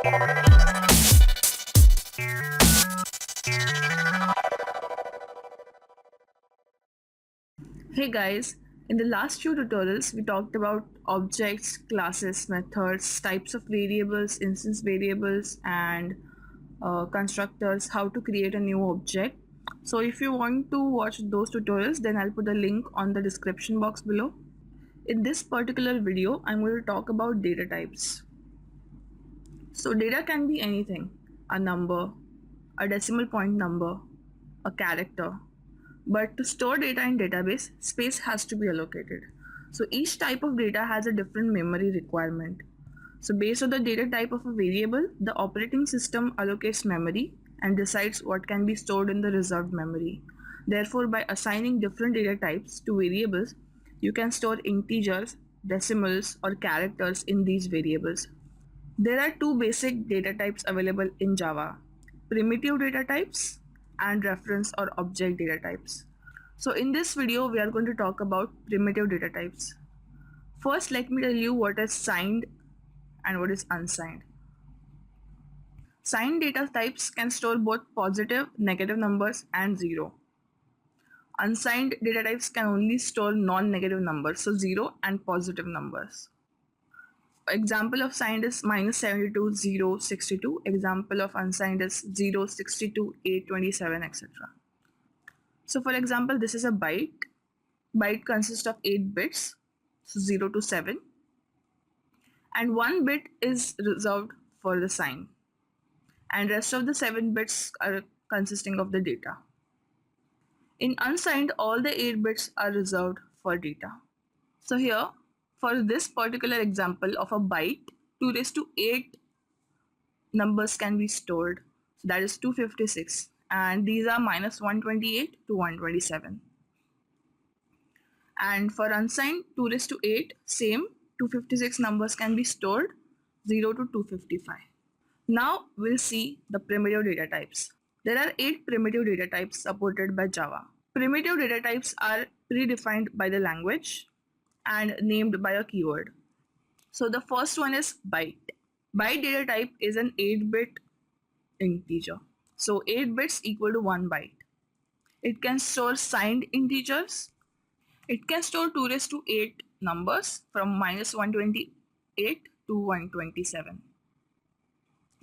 Hey guys, in the last few tutorials we talked about objects, classes, methods, types of variables, instance variables and constructors, how to create a new object. So if you want to watch those tutorials, then I'll put a link on the description box below. In this particular video, I'm going to talk about data types. So data can be anything: a number, a decimal point number, a character. But to store data in database, space has to be allocated. So each type of data has a different memory requirement. So based on the data type of a variable, the operating system allocates memory and decides what can be stored in the reserved memory. Therefore, by assigning different data types to variables, you can store integers, decimals, or characters in these variables. There are two basic data types available in Java: primitive data types and reference or object data types. So in this video, we are going to talk about primitive data types. First, let me tell you what is signed and what is unsigned. Signed data types can store both positive, negative numbers and zero. Unsigned data types can only store non-negative numbers, so zero and positive numbers. Example of signed is -72, 0, 62. Example of unsigned is 0, 62, 827, etc. So for example, this is a byte. Byte consists of 8 bits, so 0 to 7. And 1 bit is reserved for the sign. And rest of the 7 bits are consisting of the data. In unsigned, all the 8 bits are reserved for data. So here, for this particular example of a byte, 2 raised to 8 numbers can be stored. So that is 256. And these are -128 to 127. And for unsigned, 2 raised to 8, same, 256 numbers can be stored, 0 to 255. Now we'll see the primitive data types. There are 8 primitive data types supported by Java. Primitive data types are predefined by the language and named by a keyword. So the first one is byte. Byte data type is an 8-bit integer. So 8 bits equal to 1 byte. It can store signed integers. It can store 2 raised to 8 numbers from -128 to 127,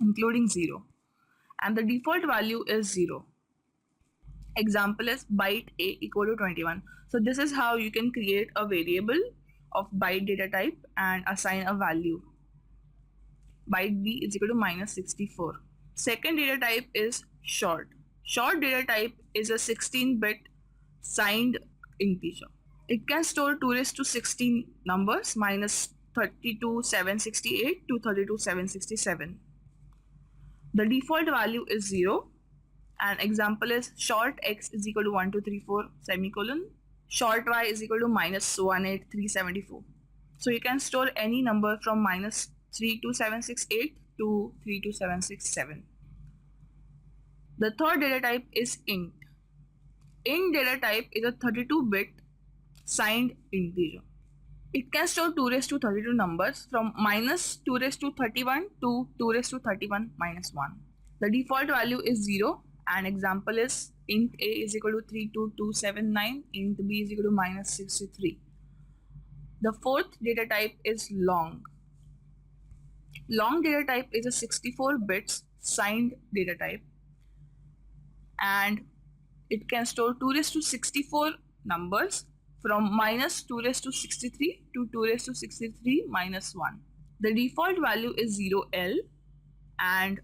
including 0. And the default value is 0. Example is byte A equal to 21. So this is how you can create a variable of byte data type and assign a value. Byte B is equal to -64. Second data type is short. Short data type is a 16-bit signed integer. It can store 2 raised to 16 numbers, -32,768 to 32,767. The default value is 0. An example is short x is equal to 1234 semicolon. Short y is equal to -18374. So you can store any number from -32768 to 32767. The third data type is int. Int data type is a 32-bit signed integer. It can store 2 raised to 32 numbers from -2 raised to 31 to 2 raised to 31 minus 1. The default value is 0. An example is int a is equal to 32279, int b is equal to -63. The fourth data type is long. Long data type is a 64 bits signed data type, and it can store 2 raised to 64 numbers from -2 raised to 63 to 2 raised to 63 minus 1. The default value is 0L, and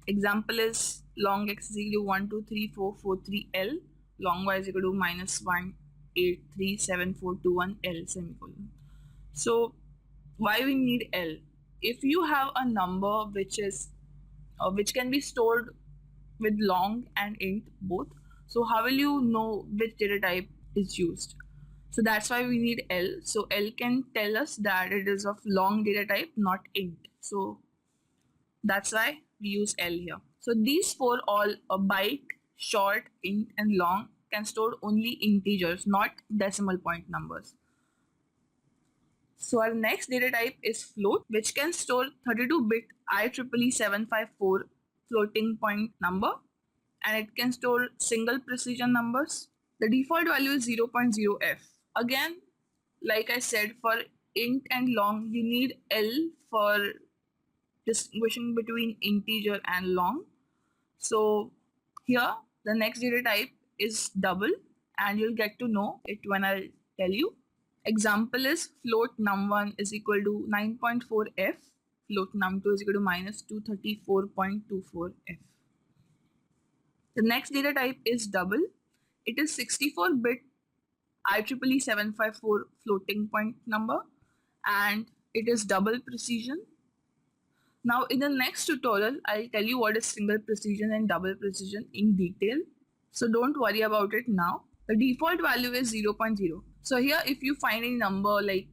example is long x is equal to 123443L, long y is equal to -1837421L semicolon. So why we need L? If you have a number which can be stored with long and int both, so how will you know which data type is used? So that's why we need L. So L can tell us that it is of long data type, not int. So that's why we use L here. So these four, all a byte, short, int and long, can store only integers, not decimal point numbers. So our next data type is float, which can store 32-bit IEEE 754 floating point number, and it can store single precision numbers. The default value is 0.0f. Again, like I said, for int and long, you need L for distinguishing between integer and long. So here, the next data type is double, and you'll get to know it when I tell you. Example is float num1 is equal to 9.4f, float num2 is equal to minus 234.24f. The next data type is double. It is 64-bit IEEE 754 floating point number, and it is double precision. Now in the next tutorial, I'll tell you what is single precision and double precision in detail. So don't worry about it now. The default value is 0.0. So here if you find a number like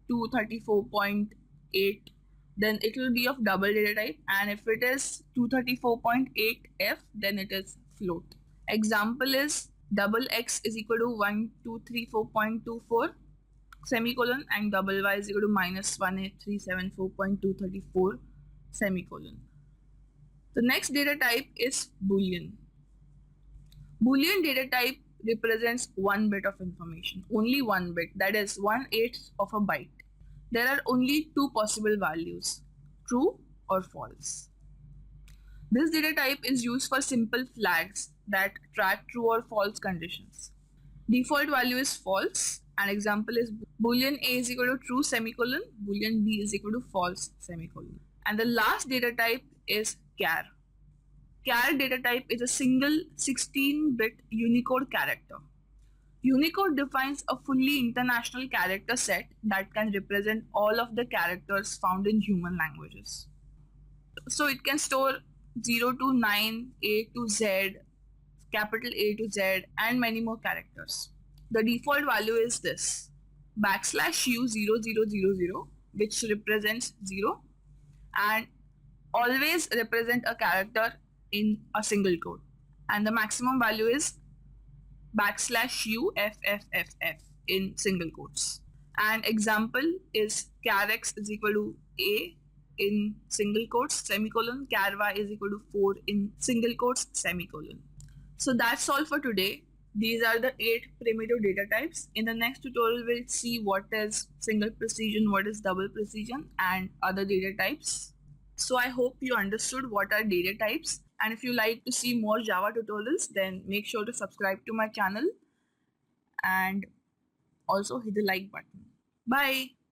234.8, then it will be of double data type, and if it is 234.8f, then it is float. Example is double x is equal to 1234.24 semicolon and double y is equal to minus 18374.234 semicolon. The next data type is Boolean. Boolean data type represents one bit of information, only one bit, that is 1/8 of a byte. There are only two possible values, true or false. This data type is used for simple flags that track true or false conditions. Default value is false. An example is boolean a is equal to true semicolon, boolean b is equal to false semicolon. And the last data type is char. Char data type is a single 16-bit Unicode character. Unicode defines a fully international character set that can represent all of the characters found in human languages. So it can store 0 to 9, A to Z, capital A to Z, and many more characters. The default value is this: \U0000, which represents 0, and always represent a character in a single quote. And the maximum value is \UFFFF in single quotes. And example is char x is equal to A in single quotes, semicolon, char y is equal to 4 in single quotes, semicolon. So that's all for today. These are the 8 primitive data types. In the next tutorial, we'll see what is single precision, what is double precision, and other data types. So I hope you understood what are data types. And if you like to see more Java tutorials, then make sure to subscribe to my channel and also hit the like button. Bye.